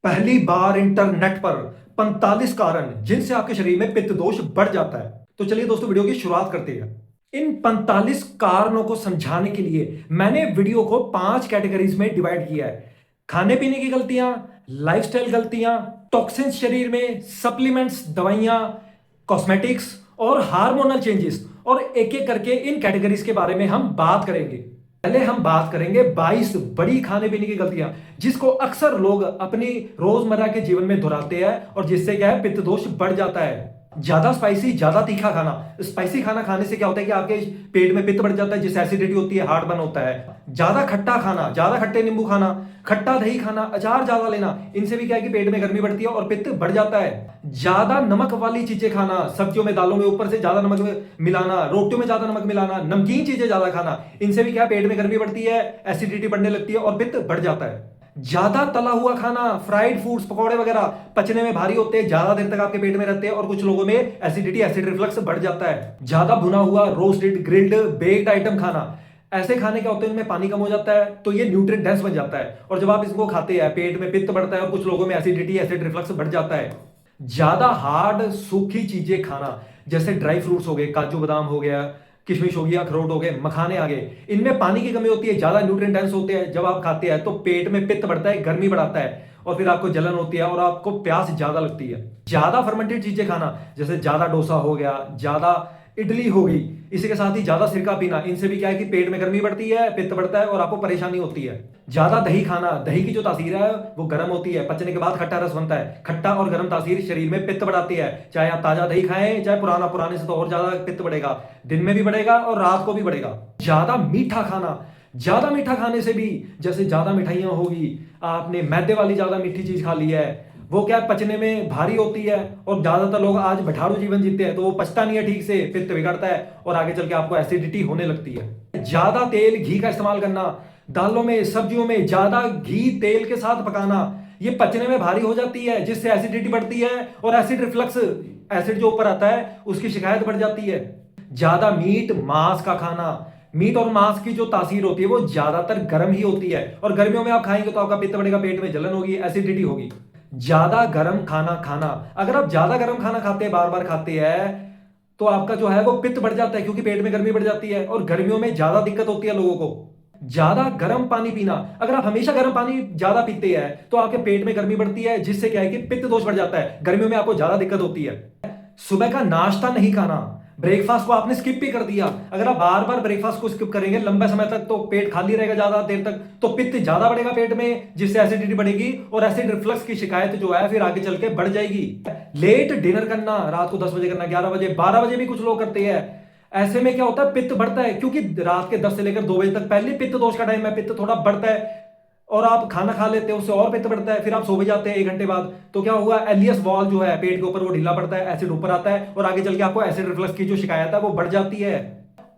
पहली बार इंटरनेट पर 45 कारण जिनसे आपके शरीर में पित्त दोष बढ़ जाता है। तो चलिए दोस्तों वीडियो की शुरुआत करते हैं। इन 45 कारणों को समझाने के लिए मैंने वीडियो को 5 कैटेगरीज में डिवाइड किया है। खाने पीने की गलतियां, लाइफस्टाइल गलतियां, टॉक्सिन्स शरीर में, सप्लीमेंट्स, दवाइयां, कॉस्मेटिक्स और हार्मोनल चेंजेस, और एक एक करके इन कैटेगरीज के बारे में हम बात करेंगे। पहले हम बात करेंगे 22 बड़ी खाने पीने की गलतियां जिसको अक्सर लोग अपनी रोजमर्रा के जीवन में दोहराते हैं और जिससे क्या है, पित्त दोष बढ़ जाता है। ज्यादा स्पाइसी, ज्यादा तीखा खाना। स्पाइसी खाना खाने से क्या होता है कि आपके पेट में पित्त बढ़ जाता है, जिससे एसिडिटी होती है, हार्ट बर्न होता है। ज्यादा खट्टा खाना, ज्यादा खट्टे नींबू खाना, खट्टा दही खाना, अचार ज्यादा लेना, इनसे भी क्या है कि पेट में गर्मी बढ़ती है और पित्त बढ़ जाता है। ज्यादा नमक वाली चीजें खाना, सब्जियों में, दालों में ऊपर से ज्यादा नमक मिलाना, रोटियों में ज्यादा नमक मिलाना, नमकीन चीजें ज्यादा खाना, इनसे भी क्या है, पेट में गर्मी बढ़ती है, एसिडिटी बढ़ने लगती है और पित्त बढ़ जाता है। ज्यादा तला हुआ खाना, फ्राइड फूड्स, पकौड़े वगैरह पचने में भारी होते हैं, ज्यादा देर तक आपके पेट में रहते हैं और कुछ लोगों में एसिडिटी, एसिड रिफ्लक्स बढ़ जाता है। ज्यादा भुना हुआ, रोस्टेड, ग्रिल्ड, बेक्ड आइटम खाना, ऐसे खाने क्या होते हैं, इनमें पानी कम हो जाता है तो ये न्यूट्रिएंट डेंस बन जाता है और जब आप इसको खाते हैं पेट में पित्त बढ़ता है और कुछ लोगों में एसिडिटी, एसिड रिफ्लक्स बढ़ जाता है। ज्यादा हार्ड सूखी चीजें खाना, जैसे ड्राई फ्रूट्स हो गए, काजू बादाम हो गया, किशमिश हो गया, अखरोट हो गए, मखाने आ गए, इनमें पानी की कमी होती है, ज्यादा न्यूट्रिएंट डेंस होते हैं। जब आप खाते हैं तो पेट में पित्त बढ़ता है, गर्मी बढ़ाता है और फिर आपको जलन होती है और आपको प्यास ज्यादा लगती है। ज्यादा फर्मेंटेड चीजें खाना, जैसे ज्यादा डोसा हो गया, ज्यादा इडली हो गई, इसी के साथ ही ज्यादा सिरका पीना, इनसे भी क्या है कि पेट में गर्मी बढ़ती है, पित्त बढ़ता है और आपको परेशानी होती है। ज्यादा दही खाना, दही की जो तासीर है वो गर्म होती है, पचने के बाद खट्टा रस बनता है, खट्टा और गर्म तासीर शरीर में पित्त बढ़ाती है। चाहे आप ताजा दही खाएं, चाहे पुराना, पुराने से तो और ज्यादा पित्त बढ़ेगा, दिन में भी बढ़ेगा और रात को भी बढ़ेगा। ज्यादा मीठा खाना, ज्यादा मीठा खाने से भी, जैसे ज्यादा मिठाइयां होगी, आपने मैदे वाली ज्यादा मीठी चीज खा ली है, वो क्या पचने में भारी होती है और ज्यादातर लोग आज भठारू जीवन जीते हैं तो वो पचता नहीं है ठीक से, पित्त बिगड़ता है और आगे चल के आपको एसिडिटी होने लगती है। ज्यादा तेल, घी का इस्तेमाल करना, दालों में, सब्जियों में ज्यादा घी तेल के साथ पकाना, ये पचने में भारी हो जाती है, जिससे एसिडिटी बढ़ती है और एसिड रिफ्लक्स, एसिड जो ऊपर आता है उसकी शिकायत बढ़ जाती है। ज्यादा मीट, मांस का खाना, मीट और मांस की जो तासीर होती है वो ज्यादातर गर्म ही होती है और गर्मियों में आप खाएंगे तो आपका पित्त बढ़ेगा, पेट में जलन होगी, एसिडिटी होगी। ज्यादा गर्म खाना खाना, अगर आप ज्यादा गर्म खाना खाते हैं, बार बार खाते हैं, तो आपका जो है वो पित्त बढ़ जाता है क्योंकि पेट में गर्मी बढ़ जाती है और गर्मियों में ज्यादा दिक्कत होती है लोगों को। ज्यादा गर्म पानी पीना, अगर आप हमेशा गर्म पानी ज्यादा पीते हैं तो आपके पेट में गर्मी बढ़ती है, जिससे क्या है कि पित्त दोष बढ़ जाता है, गर्मियों में आपको ज्यादा दिक्कत होती है। सुबह का नाश्ता नहीं खाना, ब्रेकफास्ट को आपने स्किप भी कर दिया, अगर आप बार बार ब्रेकफास्ट को स्किप करेंगे लंबे समय तक तो पेट खाली रहेगा ज्यादा देर तक, तो पित्त ज्यादा बढ़ेगा पेट में, जिससे एसिडिटी बढ़ेगी और एसिड रिफ्लक्स की शिकायत जो है फिर आगे चल के बढ़ जाएगी। लेट डिनर करना, रात को 10 बजे करना, 11 बजे, 12 बजे भी कुछ लोग करते हैं। ऐसे में क्या होता है, पित्त बढ़ता है क्योंकि रात के 10 से लेकर 2 बजे तक पहले पित्त दोष का टाइम है, पित्त थोड़ा बढ़ता है और आप खाना खा लेते हैं उससे और पित्त बढ़ता है, फिर आप सो भी जाते हैं 1 घंटे बाद, तो क्या हुआ, एलियस वॉल जो है पेट के ऊपर वो ढीला पड़ता है, एसिड ऊपर आता है और आगे चल के आपको एसिड रिफ्लक्स की जो शिकायत है वो बढ़ जाती है।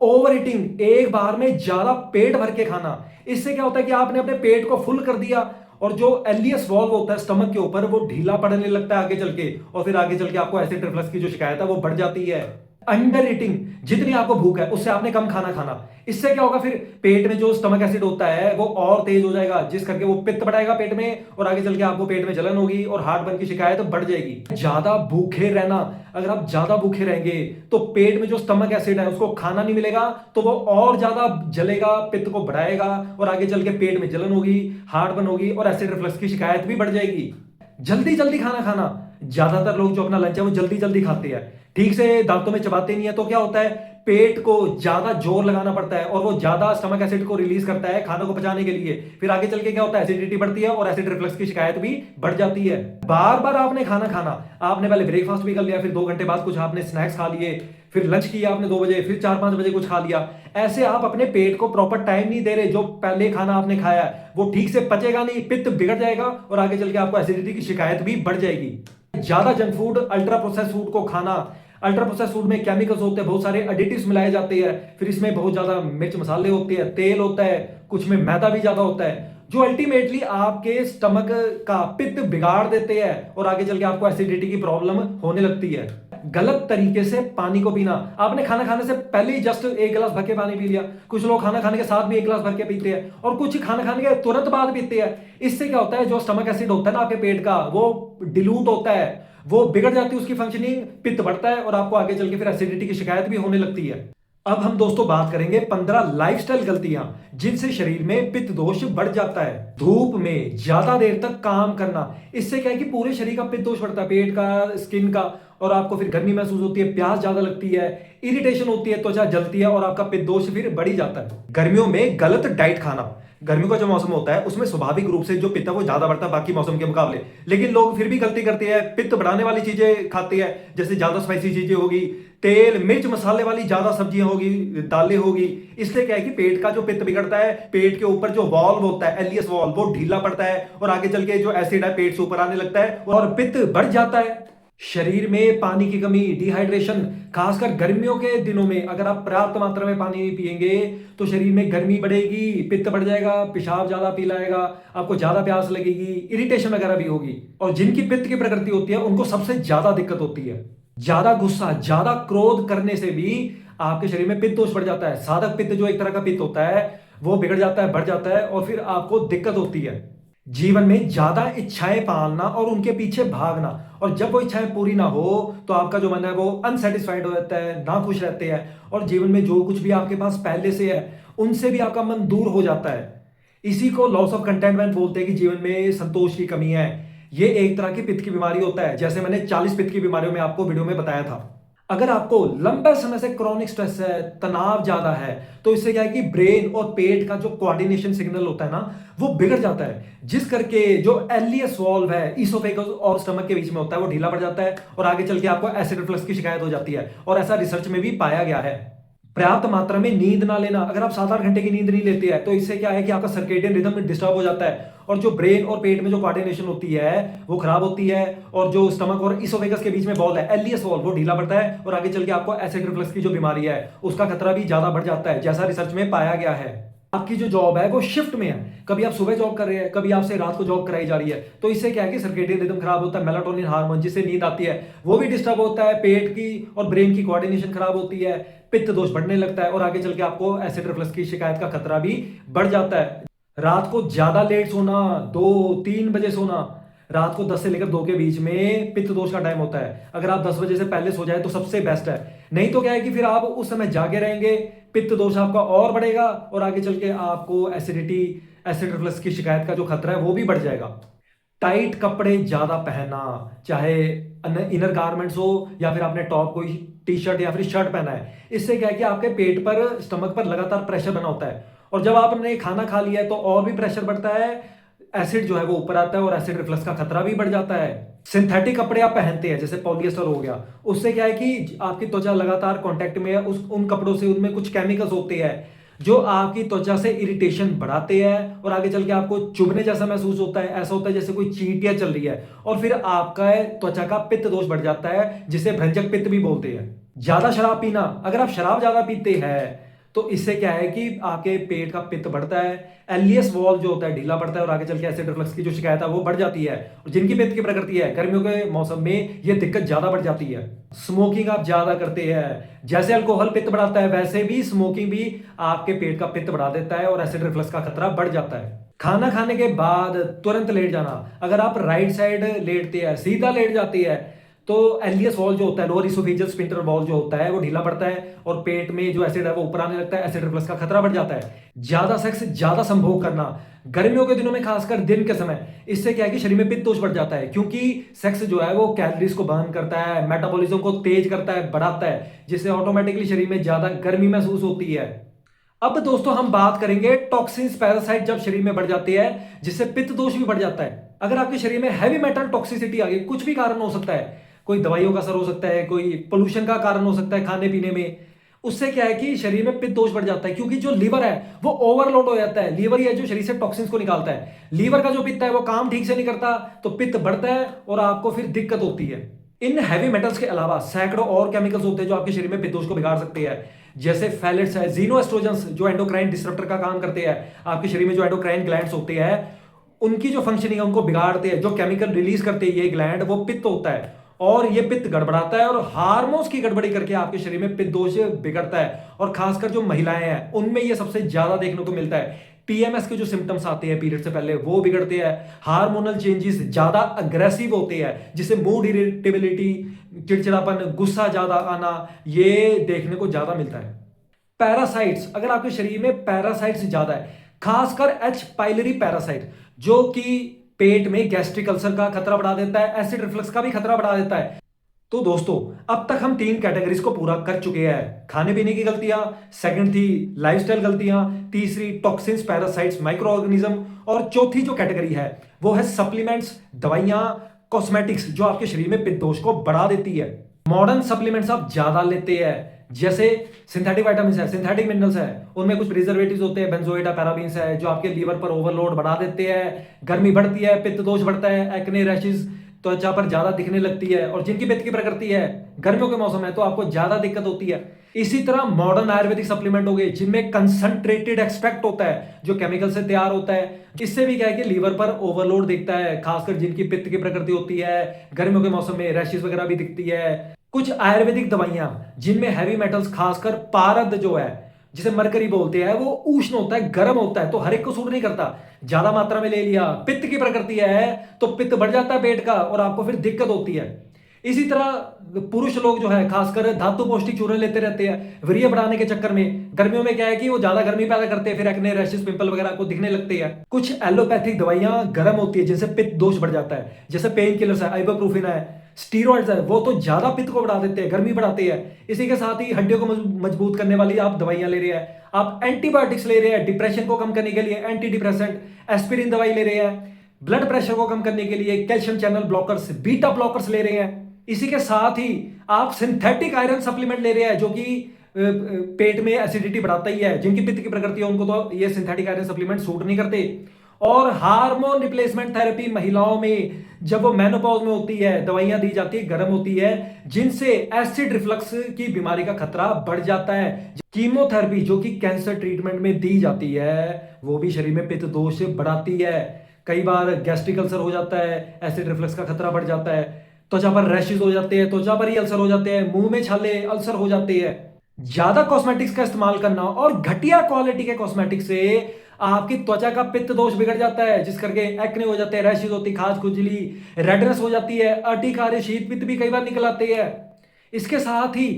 ओवर ईटिंग, एक बार में ज्यादा पेट भर के खाना, इससे क्या होता है कि आपने अपने पेट को फुल कर दिया और जो एलियस वॉल्व होता है स्टमक के ऊपर वो ढीला पड़ने लगता है आगे चल के और फिर आगे चल के आपको एसिड रिफ्लक्स की जो शिकायत है वो बढ़ जाती है। अंडर ईटिंग, जितनी आपको भूख है उससे आपने कम खाना खाना, इससे क्या होगा, फिर पेट में जो स्टमक एसिड होता है वो और तेज हो जाएगा, जिस करके वो पित्त बढ़ाएगा पेट में और आगे चल के आपको पेट में जलन होगी और हार्ट बर्न की शिकायत बढ़ जाएगी। ज्यादा भूखे रहना, अगर आप ज्यादा भूखे रहेंगे तो पेट में जो स्टमक एसिड है उसको खाना नहीं मिलेगा तो वो और ज्यादा जलेगा, पित्त को बढ़ाएगा और आगे चल के पेट में जलन होगी, हार्ट बर्न होगी और एसिड रिफ्लक्स की शिकायत भी बढ़ जाएगी। जल्दी जल्दी खाना खाना, ज्यादातर लोग जो अपना लंच है वो जल्दी जल्दी खाते हैं, ठीक से दांतों में चबाते नहीं है, तो क्या होता है, पेट को ज्यादा जोर लगाना पड़ता है और वो ज्यादा स्टमक एसिड को रिलीज करता है खाने को पचाने के लिए, फिर आगे चल के क्या होता है, एसिडिटी बढ़ती है और एसिड रिफ्लक्स की शिकायत भी बढ़ जाती है। बार बार आपने खाना खाना, आपने पहले ब्रेकफास्ट भी कर लिया, फिर 2 घंटे बाद कुछ आपने स्नैक्स खा लिए, फिर लंच किया आपने 2 बजे, फिर 4-5 बजे कुछ खा लिया, ऐसे आप अपने पेट को प्रॉपर टाइम नहीं दे रहे, जो पहले खाना आपने खाया है वो ठीक से पचेगा नहीं, पित्त बिगड़ जाएगा और आगे चल के आपको एसिडिटी की शिकायत भी बढ़ जाएगी। ज्यादा junk food, ultra process food को खाना, अल्ट्रा प्रोसेस फूड में केमिकल्स होते हैं, बहुत सारे एडिटिव्स मिलाए जाते हैं, फिर इसमें बहुत ज्यादा मिर्च मसाले होते हैं, तेल होता है, कुछ में मैदा भी ज्यादा होता है, जो अल्टीमेटली आपके स्टमक का पित्त बिगाड़ देते हैं और आगे चल के आपको एसिडिटी की प्रॉब्लम होने लगती है। गलत तरीके से पानी को पीना। आपने खाना खाने से पहले ही जस्ट एक गिलास भर के पानी पी लिया, कुछ लोग खाना खाने के साथ भी एक गिलास भर के पीते हैं, और कुछ खाना खाने के तुरंत बाद पीते हैं। इससे क्या होता है, जो स्टमक एसिड होता है ना आपके पेट का, वो डिलूट होता है, वो बिगड़ जाती है उसकी फंक्शनिंग, पित्त बढ़ता है और आपको आगे चल के फिर एसिडिटी की शिकायत भी होने लगती है। अब हम दोस्तों बात करेंगे 15 लाइफस्टाइल गलतियां जिनसे शरीर में पित्त दोष बढ़ जाता है। धूप में ज्यादा देर तक काम करना, इससे क्या है कि पूरे शरीर का पित्त दोष बढ़ता है, पेट का, स्किन का, और आपको फिर गर्मी महसूस होती है, प्यास ज्यादा लगती है, इरिटेशन होती है, त्वचा जलती है और आपका पित्त दोष फिर बढ़ ही जाता है। गर्मियों में गलत डाइट खाना, गर्मियों का जो मौसम होता है उसमें स्वाभाविक रूप से जो पित्त है वो ज्यादा बढ़ता है बाकी मौसम के मुकाबले, लेकिन लोग फिर भी गलती करते हैं, पित्त बढ़ाने वाली चीजें खाते हैं, जैसे ज्यादा स्पाइसी चीजें होगी, तेल मिर्च मसाले वाली ज्यादा सब्जियां होगी, दालें होगी। इसलिए क्या है कि पेट का जो पित्त बिगड़ता है, पेट के ऊपर जो वॉल्व होता है, एलियस वॉल्व, वो ढीला पड़ता है और आगे चल के जो एसिड है पेट से ऊपर आने लगता है और पित्त बढ़ जाता है। शरीर में पानी की कमी, डिहाइड्रेशन, खासकर गर्मियों के दिनों में अगर आप पर्याप्त मात्रा में पानी नहीं पिएंगे तो शरीर में गर्मी बढ़ेगी, पित्त बढ़ जाएगा, पेशाब ज्यादा पी लाएगा, आपको ज्यादा प्यास लगेगी, इरिटेशन वगैरह भी होगी। और जिनकी पित्त की प्रकृति होती है उनको सबसे ज्यादा दिक्कत होती है। ज्यादा गुस्सा, ज्यादा क्रोध करने से भी आपके शरीर में पित्त दोष बढ़ जाता है। साधक पित्त जो एक तरह का पित्त होता है वो बिगड़ जाता है, बढ़ जाता है और फिर आपको दिक्कत होती है। जीवन में ज्यादा इच्छाएं पालना और उनके पीछे भागना, और जब वो इच्छाएं पूरी ना हो तो आपका जो मन है वो अनसेटिस्फाइड हो जाता है, ना खुश रहते हैं, और जीवन में जो कुछ भी आपके पास पहले से है उनसे भी आपका मन दूर हो जाता है। इसी को लॉस ऑफ कंटेंटमेंट बोलते हैं कि जीवन में संतोष की कमी है। ये एक तरह की पित्त की बीमारी होता है, जैसे मैंने 40 पित्त की बीमारियों में आपको वीडियो में बताया था। अगर आपको लंबे समय से क्रॉनिक स्ट्रेस है, तनाव ज्यादा है, तो इससे क्या है कि ब्रेन और पेट का जो कोऑर्डिनेशन सिग्नल होता है ना वो बिगड़ जाता है, जिस करके जो एलियस वॉल्व है इसोफेगस और स्टमक के बीच में होता है वो ढीला पड़ जाता है और आगे चल के आपको एसिड रिफ्लक्स की शिकायत हो जाती है। और ऐसा रिसर्च में भी पाया गया है। पर्याप्त मात्रा में नींद ना लेना, अगर आप 7-8 घंटे की नींद नहीं लेते हैं तो इससे क्या है कि आपका सर्केडियन रिदम डिस्टर्ब हो जाता है और जो ब्रेन और पेट में जो कोऑर्डिनेशन होती है वो खराब होती है, और जो स्टमक और इसोफेगस के बीच में बॉल है एलियस वॉल्व वो ढीला पड़ता है और आगे चल के आपको एसिड रिफ्लक्स की जो बीमारी है उसका खतरा भी ज्यादा बढ़ जाता है, जैसा रिसर्च में पाया गया है। आपकी जो जॉब है वो शिफ्ट में है, कभी आप सुबह जॉब कर रहे हैं, कभी आपसे रात को जॉब कराई जा रही है, तो इससे क्या है कि सर्केडियन रिदम खराब होता है, मेलाटोनिन हार्मोन जिससे नींद आती है वो भी डिस्टर्ब होता है, पेट की और ब्रेन की कोऑर्डिनेशन खराब होती है, पित्त दोष बढ़ने लगता है और आगे चल के आपको एसिड रिफ्लक्स की शिकायत का खतरा भी बढ़ जाता है। रात को ज्यादा लेट सोना, 2-3 बजे सोना, रात को 10 से लेकर 2 के बीच में पित्त दोष का टाइम होता है। अगर आप 10 बजे से पहले सो जाए तो सबसे बेस्ट है, नहीं तो क्या है कि फिर आप उस समय जागे रहेंगे, पित्त दोष आपका और बढ़ेगा और आगे चल के आपको एसिडिटी, एसिड रिफ्लक्स की शिकायत का जो खतरा है वो भी बढ़ जाएगा। टाइट कपड़े ज्यादा पहनना, चाहे इनर गारमेंट्स हो या फिर आपने टॉप कोई टी शर्ट या फिर शर्ट पहना है, इससे क्या है कि आपके पेट पर, स्टमक पर लगातार प्रेशर बना होता है और जब आपने खाना खा लिया है तो और भी प्रेशर बढ़ता है, एसिड जो है वो ऊपर आता है और एसिड रिफ्लक्स का खतरा भी बढ़ जाता है। सिंथेटिक कपड़े आप पहनते हैं जैसे पॉलिएस्टर हो गया, उससे क्या है कि आपकी त्वचा लगातार कांटेक्ट में है उन कपड़ों से, उनमें कुछ केमिकल्स होते हैं जो आपकी त्वचा से इरिटेशन बढ़ाते हैं और आगे चल के आपको चुभने जैसा महसूस होता है, ऐसा होता है जैसे कोई चींटियां चल रही है और फिर आपका त्वचा का पित्त दोष बढ़ जाता है जिसे भ्रंजक पित्त भी बोलते हैं। ज्यादा शराब पीना, अगर आप शराब ज्यादा पीते हैं तो इससे क्या है कि आपके पेट का पित्त बढ़ता है, एलियस वॉल जो होता है ढीला पड़ता है और आगे चल के एसिड रिफ्लक्स की जो शिकायत है वो बढ़ जाती है। और जिनकी पित्त की प्रकृति है, गर्मियों के मौसम में ये दिक्कत ज्यादा बढ़ जाती है। स्मोकिंग आप ज्यादा करते हैं, जैसे अल्कोहल पित्त बढ़ाता है वैसे भी स्मोकिंग भी आपके पेट का पित्त बढ़ा देता है और एसिड रिफ्लक्स का खतरा बढ़ जाता है। खाना खाने के बाद तुरंत लेट जाना, अगर आप राइट साइड लेटते हैं, सीधा लेट जाती है तो एलियस वॉल जो होता है, लोअर इसोफेजियल स्फिंक्टर वॉल जो होता है वो ढीला पड़ता है और पेट में जो एसिड है वो ऊपर आने लगता है, एसिड रिफ्लक्स का खतरा बढ़ जाता है। ज्यादा सेक्स, ज्यादा संभोग करना, गर्मियों के दिनों में खासकर दिन के समय, इससे क्या है कि शरीर में पित्त दोष बढ़ जाता है क्योंकि सेक्स जो है वो कैलोरीज को बर्न करता है, मेटाबॉलिज्म को तेज करता है, बढ़ाता है, जिससे ऑटोमेटिकली शरीर में ज्यादा गर्मी महसूस होती है। अब दोस्तों हम बात करेंगे टॉक्सिन्स, पैरासाइट जब शरीर में बढ़ जाते हैं जिससे पित्त दोष भी बढ़ जाता है। अगर आपके शरीर में हैवी मेटल टॉक्सिसिटी आ गई, कुछ भी कारण हो सकता है, कोई दवाइयों का असर हो सकता है, कोई पोल्यूशन का कारण हो सकता है खाने पीने में, उससे क्या है कि शरीर में पित्त दोष बढ़ जाता है क्योंकि जो लीवर है वो ओवरलोड हो जाता है। लीवर ही है जो शरीर से टॉक्सिन्स को निकालता है, लीवर का जो पित्त है वो काम ठीक से नहीं करता तो पित्त बढ़ता है और आपको फिर दिक्कत होती है। इन हैवी मेटल्स के अलावा सैकड़ों और केमिकल्स होते हैं जो आपके शरीर में पित्त दोष को बिगाड़ सकते हैं, जैसे फैलेट्स है, जीनोएस्ट्रोजेंस जो एंडोक्राइन डिसरप्टर का काम करते हैं, आपके शरीर में जो एंडोक्राइन ग्लैंड्स होते हैं उनकी जो फंक्शनिंग है उनको बिगाड़ते हैं, जो केमिकल रिलीज करते हैं ये ग्लैंड वो पित्त होता है और ये पित्त गड़बड़ाता है और हार्मोन्स की गड़बड़ी करके आपके शरीर में पित्त दोष बिगड़ता है। और खासकर जो महिलाएं हैं उनमें ये सबसे ज्यादा देखने को मिलता है। पीएमएस के जो सिम्टम्स आते हैं पीरियड से पहले वो बिगड़ते हैं। हार्मोनल चेंजेस ज्यादा अग्रेसिव होते हैं, जिससे मूड इरिटेबिलिटी, चिड़चिड़ापन, गुस्सा ज्यादा आना, ये देखने को ज्यादा मिलता है। पैरासाइट्स, अगर आपके शरीर में पैरासाइट्स ज्यादा है, खासकर एच पाइलरी पैरासाइट, जो कि पेट में गैस्ट्रिक अल्सर का खतरा बढ़ा देता है, एसिड रिफ्लक्स का भी खतरा बढ़ा देता है। तो दोस्तों, अब तक हम 3 कैटेगरीज को पूरा कर चुके हैं। खाने पीने की गलतियां, सेकंड थी लाइफस्टाइल गलतियां, तीसरी टॉक्सिन्स, पैरासाइट्स, माइक्रो ऑर्गेनिज्म, और चौथी जो कैटेगरी है वो है सप्लीमेंट्स, दवाइयां, कॉस्मेटिक्स, जो आपके शरीर में पित्त दोष को बढ़ा देती है। मॉडर्न सप्लीमेंट्स आप ज्यादा लेते हैं, जैसे सिंथेटिक विटामिन है, सिंथेटिक मिनरल्स है, उनमें कुछ प्रिजर्वेटिव्स होते हैं, बेंजोएटा, पैराबीन्स है, जो आपके लीवर पर ओवरलोड बढ़ा देते हैं, गर्मी बढ़ती है, पित्त दोष बढ़ता है, एक्ने, रैशेस त्वचा पर ज्यादा दिखने लगती है। और जिनकी पित्त की प्रकृति है, गर्मियों के मौसम है तो आपको ज्यादा दिक्कत होती है। इसी तरह मॉडर्न आयुर्वेदिक सप्लीमेंट हो गए, जिनमें कंसंट्रेटेड एक्सट्रैक्ट होता है जो केमिकल से तैयार होता है। इससे भी क्या है कि लीवर पर ओवरलोड दिखता है, खासकर जिनकी पित्त की प्रकृति होती है, गर्मियों के मौसम में रैशेस वगैरह भी दिखती है। कुछ आयुर्वेदिक दवाइयां जिनमें हैवी मेटल्स, खासकर पारद जो है, जिसे मरकरी बोलते हैं, वो उष्ण होता है, गर्म होता है, तो हर एक को सूट नहीं करता। ज्यादा मात्रा में ले लिया, पित्त की प्रकृति है तो पित्त बढ़ जाता है पेट का और आपको फिर दिक्कत होती है। इसी तरह पुरुष लोग जो है खासकर धातु पौष्टिक चूर्ण लेते रहते हैं वीर्य बढ़ाने के चक्कर में। गर्मियों में क्या है कि वो ज्यादा गर्मी पैदा करते हैं, फिर एक्ने, रैशेस, पिंपल वगैरह को दिखने लगते हैं। कुछ एलोपैथिक दवाइयां गर्म होती है, जिनसे पित्त दोष बढ़ जाता है, जैसे पेन किलर्स है, आइबुप्रोफेन है, स्टीरॉइड्स है, वो तो ज्यादा पित्त को बढ़ा देते हैं, गर्मी बढ़ाते हैं। इसी के साथ ही हड्डियों को मजबूत करने वाली आप दवाइयां ले रहे हैं, आप एंटीबायोटिक्स ले रहे हैं डिप्रेशन को कम करने के लिए, एंटी डिप्रेसेंट, एस्पिरिन दवाई ले रहे हैं, ब्लड प्रेशर को कम करने के लिए calcium channel blockers, beta blockers ले रहे हैं। इसी के साथ ही आप सिंथेटिक आयरन सप्लीमेंट ले रहे हैं, जो कि पेट में एसिडिटी बढ़ाता ही है। जिनकी पित्त की प्रकृति है उनको तो ये सिंथेटिक आयरन सप्लीमेंट सूट नहीं करते। और हार्मोन रिप्लेसमेंट थेरेपी महिलाओं में जब वो मेनोपॉज में होती है, दवाइयां दी जाती है, गर्म होती है, जिनसे एसिड रिफ्लक्स की बीमारी का खतरा बढ़ जाता है। कीमोथेरेपी जो कि कैंसर ट्रीटमेंट में दी जाती है, वो भी शरीर में पित्त दोष बढ़ाती है। कई बार गैस्ट्रिक अल्सर हो जाता है, एसिड रिफ्लक्स का खतरा बढ़ जाता है, त्वचा पर रैशेस हो जाते हैं, त्वचा पर ही अल्सर हो जाते हैं, मुंह में छाले, अल्सर हो जाते हैं। ज्यादा कॉस्मेटिक्स का इस्तेमाल करना और घटिया क्वालिटी के कॉस्मेटिक्स से आपकी त्वचा का पित्त दोष बिगड़ जाता है, जिस करके एक्ने हो जाते हैं, रैशेस होती है, खाज खुजली, रेडनेस हो जाती है, अर्टिकार्य, शीत पित्त भी कई बार निकल आते हैं। इसके साथ ही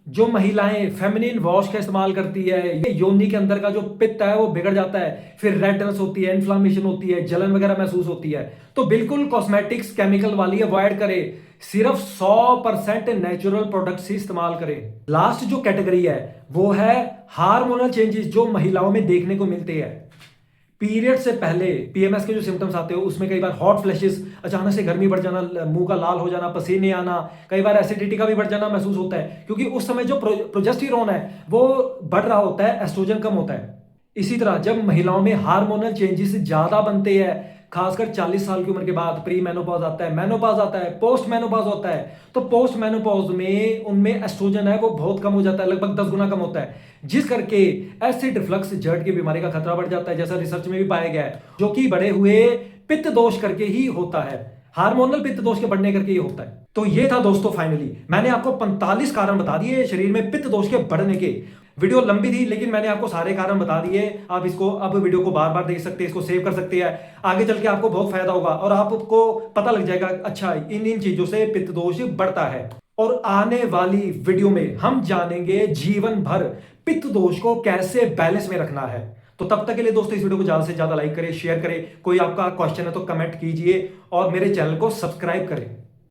जो महिलाएं फेमिनिन वॉश का इस्तेमाल करती है, ये योनि के अंदर का जो पित्त है वो बिगड़ जाता है, फिर रेडनेस होती है, इन्फ्लामेशन होती है, जलन वगैरह महसूस होती है। तो बिल्कुल कॉस्मेटिक्स केमिकल वाली अवॉइड करें, सिर्फ 100% नेचुरल प्रोडक्ट्स ही इस्तेमाल करें। लास्ट जो कैटेगरी है वो है हार्मोनल चेंजेस, जो महिलाओं में देखने को मिलते हैं पीरियड से पहले। पीएमएस के जो सिम्टम्स आते हैं उसमें कई बार हॉट फ्लैशेस, अचानक से गर्मी बढ़ जाना, मुंह का लाल हो जाना, पसीने आना, कई बार एसिडिटी का भी बढ़ जाना महसूस होता है, क्योंकि उस समय जो प्रोजेस्टेरोन है वो बढ़ रहा होता है, एस्ट्रोजन कम होता है। इसी तरह जब महिलाओं में हार्मोनल चेंजेस ज्यादा बनते हैं, खासकर 40 साल की उम्र के बाद, प्री मेनोपॉज आता है, मेनोपॉज आता है, पोस्ट मेनोपॉज होता है, तो पोस्ट मेनोपॉज में उनमें एस्ट्रोजन है वो बहुत कम हो जाता है, लगभग 10 गुना कम होता है, जिस करके एसिड रिफ्लक्स, जर्ट की बीमारी का खतरा बढ़ जाता है, जैसा रिसर्च में भी पाया गया है, जो कि बढ़े हुए पित्त दोष करके ही होता है। हार्मोनल पित्त दोष के बढ़ने करके ये होता है। तो ये था दोस्तों, फाइनली मैंने आपको 45 कारण बता दिए शरीर में पित्त दोष के बढ़ने के। वीडियो लंबी थी लेकिन मैंने आपको सारे कारण बता दिए। आप इसको अब वीडियो को बार बार देख सकते हैं, इसको सेव कर सकते हैं, आगे चल के आपको बहुत फायदा होगा और आपको पता लग जाएगा अच्छा इन चीजों से पित्त दोष बढ़ता है। और आने वाली वीडियो में हम जानेंगे जीवन भर पित्त दोष को कैसे बैलेंस में रखना है। तो तब तक के लिए दोस्तों इस वीडियो को ज्यादा से ज्यादा लाइक करें, शेयर करें, कोई आपका क्वेश्चन है तो कमेंट कीजिए और मेरे चैनल को सब्सक्राइब करें।